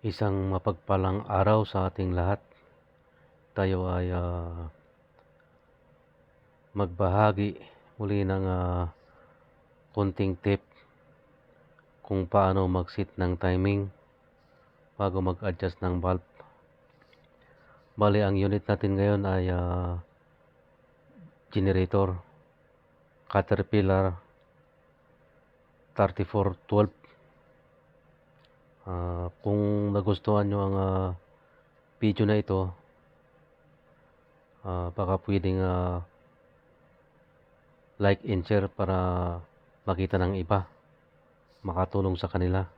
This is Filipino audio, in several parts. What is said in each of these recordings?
Isang mapagpalang araw sa ating lahat. Tayo ay magbahagi muli ng konting tip kung paano mag-set ng timing bago mag-adjust ng valve. Bali, ang unit natin ngayon ay generator Caterpillar 3412. Kung nagustuhan nyo ang video na ito, baka pwedeng like and share para makita ng iba, makatulong sa kanila.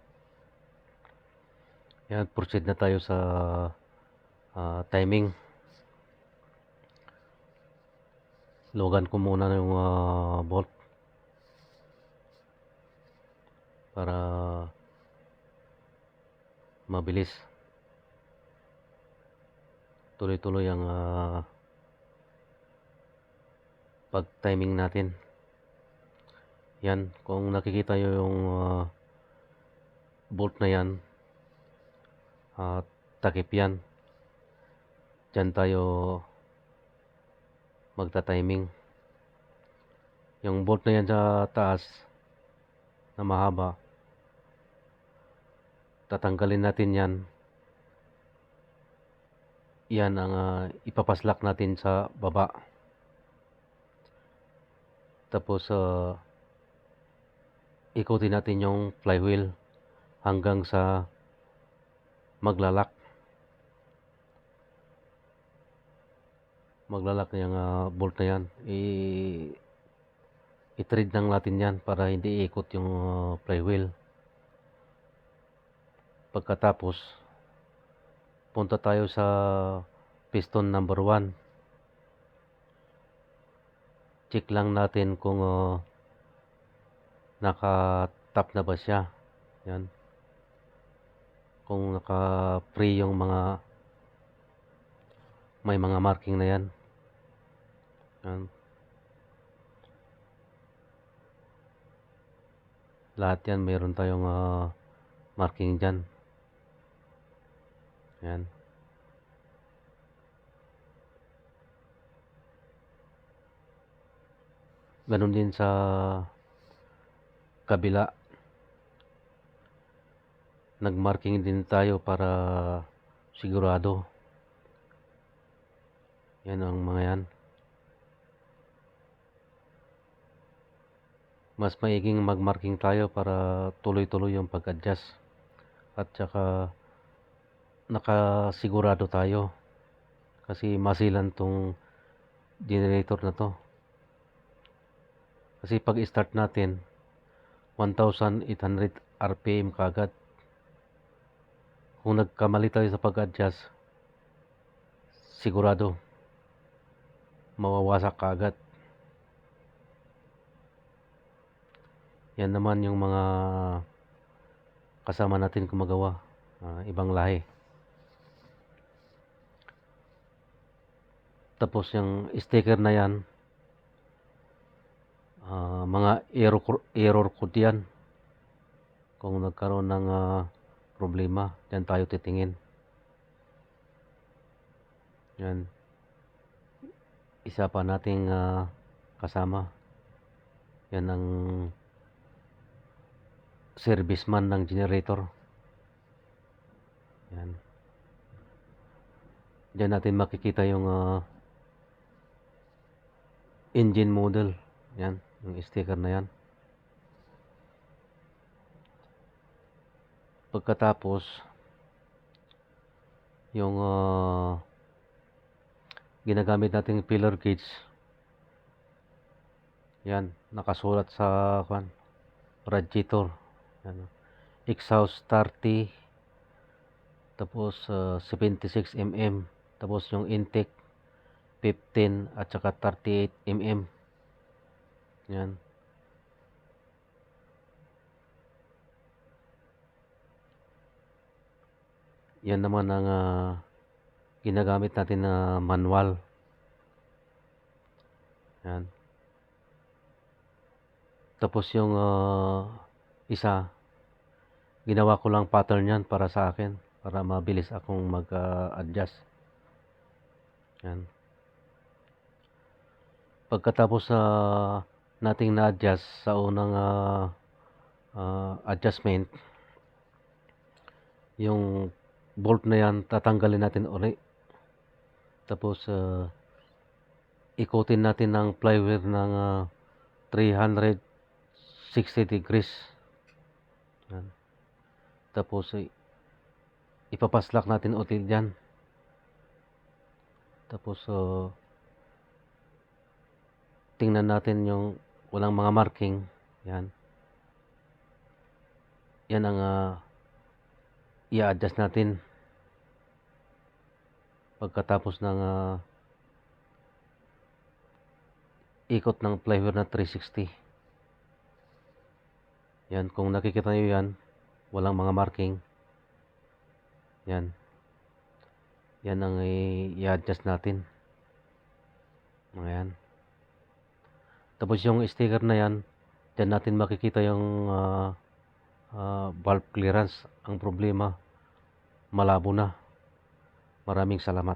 Yan, proceed na tayo sa timing. Logan ko muna yung bolt para mabilis. Tuloy-tuloy ang pag-timing natin. Yan, kung nakikita nyo yung bolt na yan, takip yan. Diyan tayo magta-timing. Yung bolt na yan sa taas na mahaba, tatanggalin natin yan. Yan ang ipapaslak natin sa baba. Tapos ikutin natin yung flywheel hanggang sa maglalak yung bolt na yan. I-thread lang natin yan para hindi iikot yung flywheel. Pagkatapos, punta tayo sa piston number 1. Check lang natin kung naka-tap na ba siya. Yan. Kung naka-free yung may mga marking na yan. Yan. Lahat yan mayroon tayong marking dyan. Yan. Ganun din sa kabila. Nagmarking din tayo para sigurado. Yan ang mga yan. Mas maiging magmarking tayo para tuloy-tuloy yung pag-adjust. At saka nakasigurado tayo. Kasi masilan tong generator na to. Kasi pag start natin, 1,800 RPM kagad. Kung nagkamali tayo sa pag-adjust, sigurado mawawasak kagad. Yan naman yung mga kasama natin gumagawa, ibang lahi. Tapos yung sticker na yan, mga error code yan. Kung nagkaroon ng problema, dyan tayo titingin. Yan. Isa pa nating kasama. Yan ang serviceman ng generator. Yan. Diyan natin makikita yung engine model. Yan, yung sticker na yan. Pagkatapos, yung ginagamit nating filler gauge. Yan, nakasulat sa radiator. Yan, exhaust 30, tapos 76 mm, tapos yung intake 15 at saka 38 mm. Yan. Yan naman ang ginagamit natin na manual. Yan. Tapos yung isa, ginawa ko lang pattern yan para sa akin, para mabilis akong mag-adjust. Yan. Pagkatapos nating na-adjust sa unang adjustment, yung bolt na yan tatanggalin natin uli. Tapos ikutin natin ng flywheel ng 360 degrees. Yan. Tapos ipapaslak natin ulit dyan. Tapos tingnan natin yung walang mga marking. Yan. Yan ang i-adjust natin pagkatapos ng ikot ng flywheel na 360. Yan, kung nakikita nyo yan, walang mga marking. Yan. Yan ang i-adjust natin. Ayan. Tapos yung sticker na yan, dyan natin makikita yung valve clearance. Ang problema, malabo na. Maraming salamat.